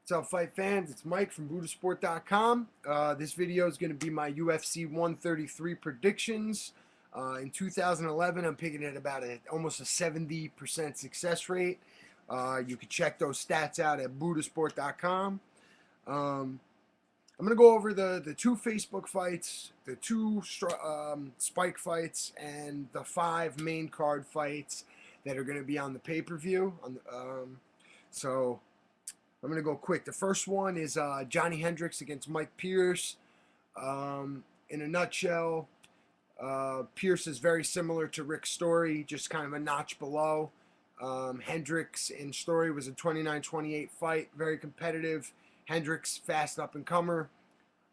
What's up, fight fans? It's Mike from BuddhasportMike.com. This video is going to be my UFC 133 predictions. In 2011, I'm picking at about almost a 70% success rate. You can check those stats out at BuddhasportMike.com. I'm going to go over the two Facebook fights, the two Spike fights, and the 5 main card fights that are going to be on the pay-per-view. So I'm going to go quick. The first one is Johnny Hendricks against Mike Pierce. In a nutshell, Pierce is very similar to Rick's Story, just kind of a notch below. Hendricks in Story was a 29-28 fight, very competitive. Hendricks, fast up-and-comer.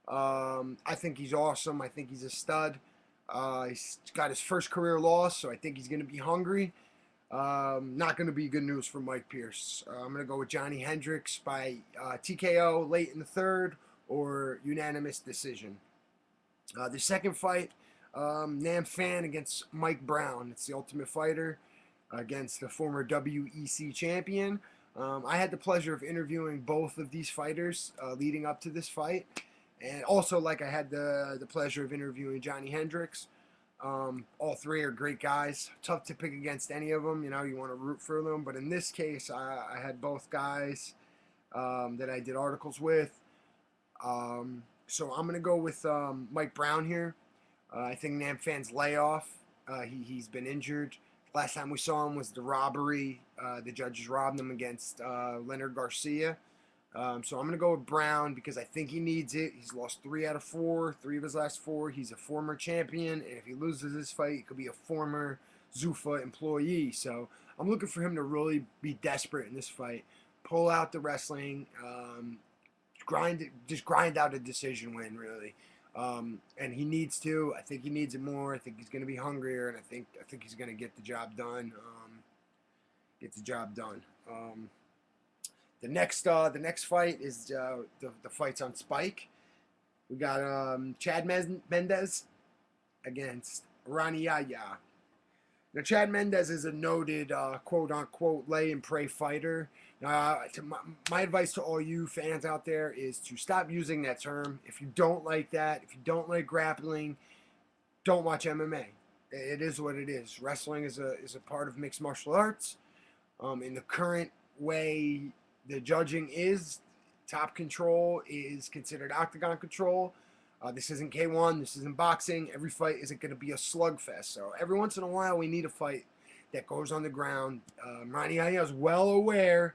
I think he's awesome. I think he's a stud. He's got his first career loss, so I think he's going to be hungry. Not going to be good news for Mike Pierce. I'm going to go with Johnny Hendricks by TKO late in the third or unanimous decision. The second fight, Nam Fan against Mike Brown. It's the Ultimate Fighter against the former WEC champion. I had the pleasure of interviewing both of these fighters leading up to this fight. And also, I had the pleasure of interviewing Johnny Hendricks. All three are great guys. Tough to pick against any of them. You want to root for them. But in this case, I had both guys that I did articles with. So I'm going to go with Mike Brown here. I think Nam Fan's layoff. He's been injured. Last time we saw him was the robbery. The judges robbed him against Leonard Garcia. So I'm going to go with Brown because I think he needs it. He's lost 3 out of 4, 3 of his last 4. He's a former champion, and if he loses this fight, he could be a former Zuffa employee. So I'm looking for him to really be desperate in this fight, pull out the wrestling, just grind out a decision win, really. And he needs to. I think he needs it more. I think he's going to be hungrier, and I think he's going to get the job done. The next fight is the fights on Spike. We got Chad Mendes against Ronnie Yaya. Now, Chad Mendes is a noted quote-unquote lay and pray fighter. My advice to all you fans out there is to stop using that term. If you don't like that, if you don't like grappling, don't watch MMA. It is what it is. Wrestling is a part of mixed martial arts. In the current way the judging is, top control is considered octagon control. This isn't K1. This isn't boxing. Every fight isn't going to be a slugfest. So every once in a while, we need a fight that goes on the ground. Ronnie Yaya is well aware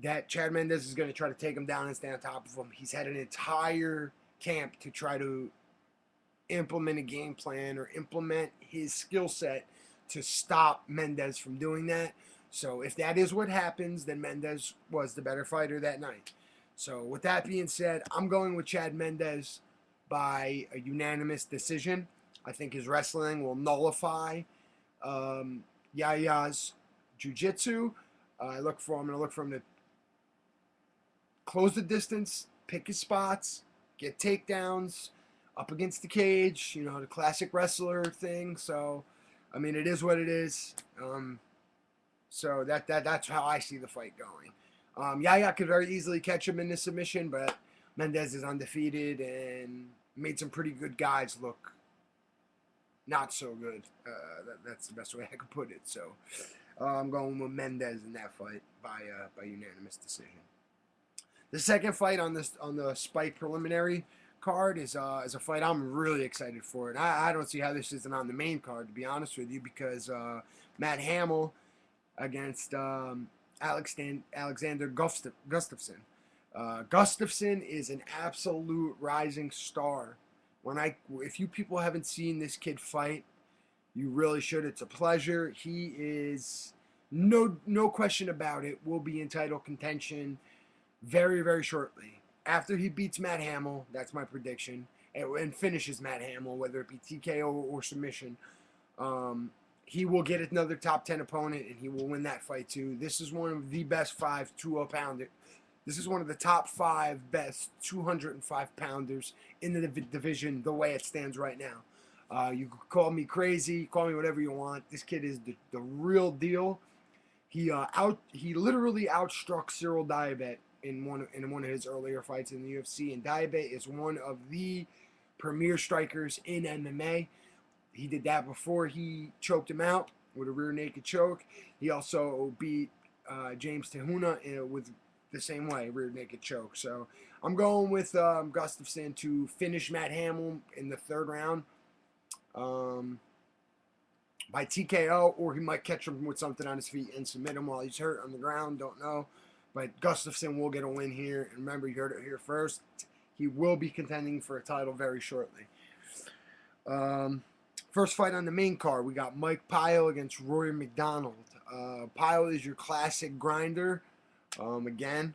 that Chad Mendes is going to try to take him down and stay on top of him. He's had an entire camp to try to implement a game plan or implement his skill set to stop Mendes from doing that. So if that is what happens, then Mendes was the better fighter that night. So with that being said, I'm going with Chad Mendes by a unanimous decision. I think his wrestling will nullify Yaya's jiu-jitsu. I'm going to look for him to close the distance, pick his spots, get takedowns, up against the cage, the classic wrestler thing. So, it is what it is. So that's how I see the fight going. Yaya could very easily catch him in the submission, but Mendes is undefeated and made some pretty good guys look not so good. That's the best way I could put it. So I'm going with Mendes in that fight by unanimous decision. The second fight on the Spike preliminary card is a fight I'm really excited for, and I don't see how this isn't on the main card, to be honest with you, because Matt Hamill against Alexander Gustafsson. Gustafsson is an absolute rising star. If you people haven't seen this kid fight, you really should. It's a pleasure. He is no question about it, will be in title contention very, very shortly. After he beats Matt Hamill, that's my prediction, and finishes Matt Hamill, whether it be TKO or submission. He will get another top 10 opponent, and he will win that fight too. This is one of the best 5 205-pounder. This is one of the top 5 best 205-pounders in the division the way it stands right now. You can call me crazy, call me whatever you want. This kid is the real deal. He literally outstruck Cyril Diabet in one of his earlier fights in the UFC. And Diabe is one of the premier strikers in MMA. He did that before he choked him out with a rear naked choke. He also beat James Tehuna with the same way, rear naked choke. So I'm going with Gustafsson to finish Matt Hamill in the third round by TKO, or he might catch him with something on his feet and submit him while he's hurt on the ground. Don't know. But Gustafsson will get a win here. And remember, you heard it here first. He will be contending for a title very shortly. First fight on the main card, we got Mike Pyle against Rory McDonald. Pyle is your classic grinder. Again,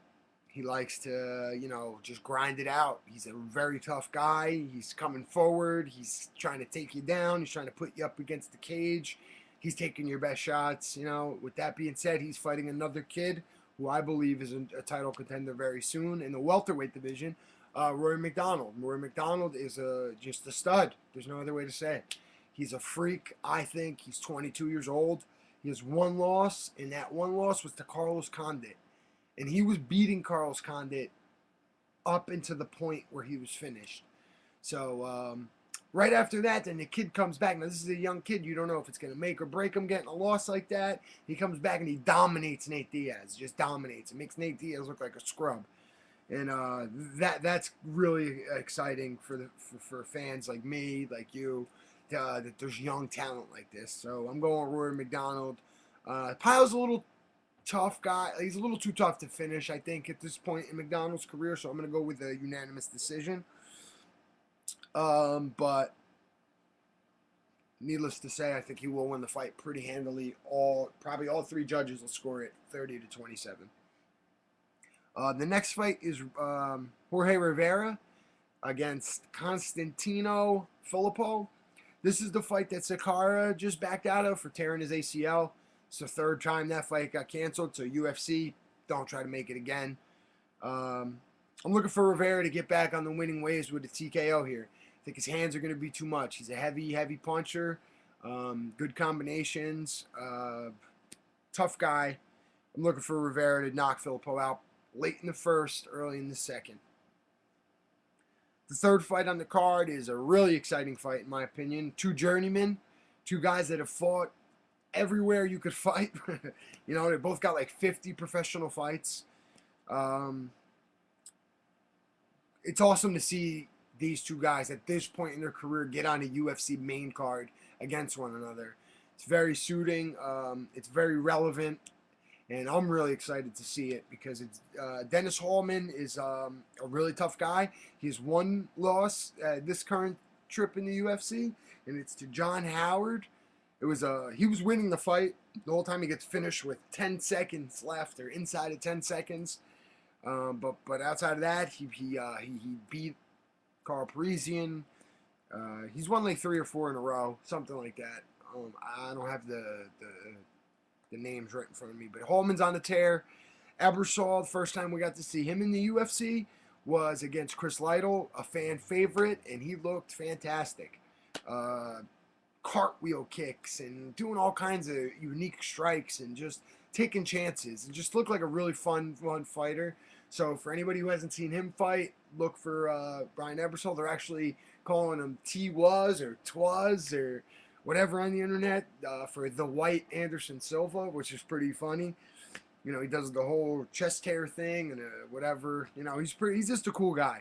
he likes to, just grind it out. He's a very tough guy. He's coming forward. He's trying to take you down. He's trying to put you up against the cage. He's taking your best shots. With that being said, he's fighting another kid who I believe is a title contender very soon in the welterweight division, Rory McDonald. Rory McDonald is just a stud. There's no other way to say it. He's a freak, I think. He's 22 years old. He has one loss, and that one loss was to Carlos Condit. And he was beating Carlos Condit up into the point where he was finished. So right after that, then the kid comes back. Now, this is a young kid. You don't know if it's going to make or break him getting a loss like that. He comes back and he dominates Nate Diaz. Just dominates. It makes Nate Diaz look like a scrub. And that's really exciting for fans like me, like you, that there's young talent like this. So I'm going Rory McDonald. Pyle's a little tough guy. He's a little too tough to finish, I think, at this point in McDonald's career. So I'm going to go with a unanimous decision. But needless to say, I think he will win the fight pretty handily. Probably all three judges will score it 30-27. The next fight is Jorge Rivera against Constantino Filippo. This is the fight that Sakara just backed out of for tearing his ACL. It's the third time that fight got canceled, so UFC, don't try to make it again. I'm looking for Rivera to get back on the winning ways with the TKO here. I think his hands are going to be too much. He's a heavy puncher, good combinations, tough guy. I'm looking for Rivera to knock Filippo out late in the first, early in the second. The third fight on the card is a really exciting fight, in my opinion. Two journeymen, two guys that have fought everywhere you could fight. They both got like 50 professional fights. It's awesome to see these two guys at this point in their career get on a UFC main card against one another. It's very suiting. It's very relevant. And I'm really excited to see it because Dennis Hallman is a really tough guy. He has one loss this current trip in the UFC, and it's to John Howard. He was winning the fight the whole time. He gets finished with 10 seconds left, or inside of 10 seconds. But outside of that, he beat Carl Parisian. He's won like 3 or 4 in a row, something like that. I don't have the names right in front of me, but Hallman's on the tear. Ebersol, the first time we got to see him in the UFC was against Chris Lytle, a fan favorite, and he looked fantastic. Cartwheel kicks and doing all kinds of unique strikes and just taking chances. It just looked like a really fun fighter. So for anybody who hasn't seen him fight, look for Brian Ebersol. They're actually calling him T-Was or Twaz or whatever on the internet for the White Anderson Silva, which is pretty funny. He does the whole chest hair thing and whatever. He's just a cool guy.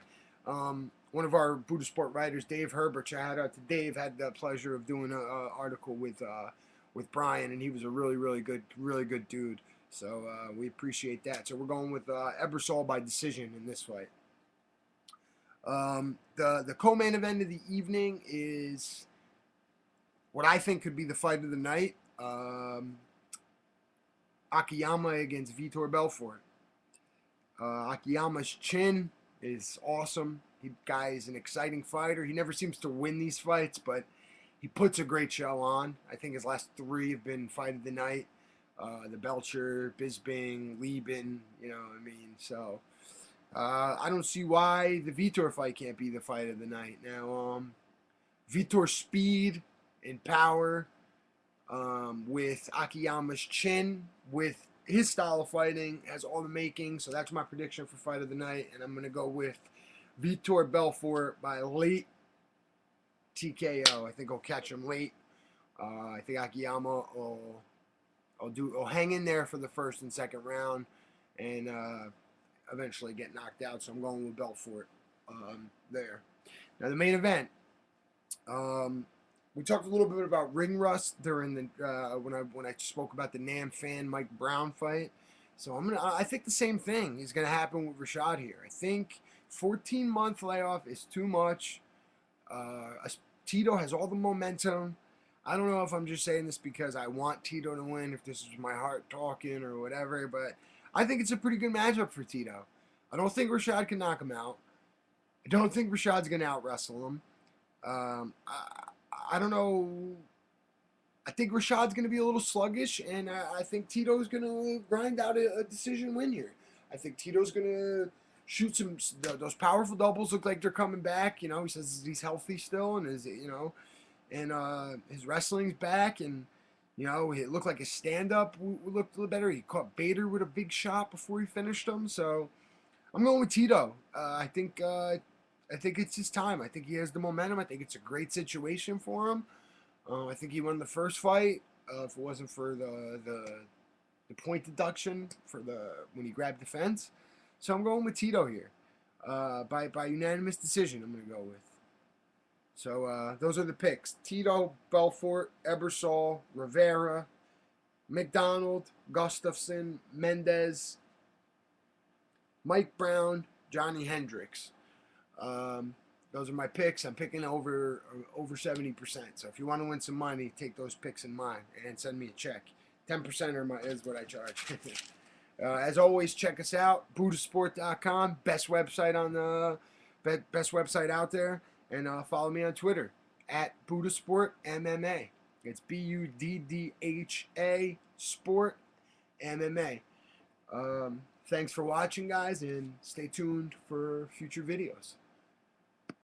One of our Buddha Sport writers, Dave Herbert, shout out to Dave, had the pleasure of doing an article with Brian, and he was a really good dude. So we appreciate that. So we're going with Ebersol by decision in this fight. The co-main event of the evening is what I think could be the fight of the night. Akiyama against Vitor Belfort. Akiyama's chin is awesome. Guy is an exciting fighter. He never seems to win these fights, but he puts a great show on. I think his last 3 have been fight of the night. The Belcher, Bisping, Lieben, So I don't see why the Vitor fight can't be the fight of the night. Now, Vitor's speed and power with Akiyama's chin, with his style of fighting has all the makings. So that's my prediction for fight of the night, and I'm gonna go with Vitor Belfort by late TKO. I think I'll catch him late. I think Akiyama will hang in there for the first and second round, and eventually get knocked out. So I'm going with Belfort there. Now the main event. We talked a little bit about ring rust during the when I spoke about the Nam Fan Mike Brown fight. So I think the same thing is gonna happen with Rashad here. I think 14-month layoff is too much. Tito has all the momentum. I don't know if I'm just saying this because I want Tito to win, if this is my heart talking or whatever, but I think it's a pretty good matchup for Tito. I don't think Rashad can knock him out. I don't think Rashad's going to out-wrestle him. I don't know. I think Rashad's going to be a little sluggish, and I think Tito's going to grind out a decision win here. I think Tito's going to shoot those powerful doubles look like they're coming back. You know, he says he's healthy still, and his wrestling's back, and it looked like his stand-up looked a little better. He caught Bader with a big shot before he finished him. So I'm going with Tito. I think it's his time. I think he has the momentum. I think it's a great situation for him. I think he won the first fight. If it wasn't for the point deduction when he grabbed the fence. So I'm going with Tito here. By unanimous decision, I'm going to go with. So those are the picks. Tito, Belfort, Ebersol, Rivera, McDonald, Gustafson, Mendez, Mike Brown, Johnny Hendricks. Those are my picks. I'm picking over 70%. So if you want to win some money, take those picks in mind and send me a check. 10% is what I charge. As always, check us out. BuddhasportMike.com, best website best website out there, and follow me on Twitter at BuddhasportMMA. It's BUDDHA Sport MMA. Thanks for watching, guys, and stay tuned for future videos.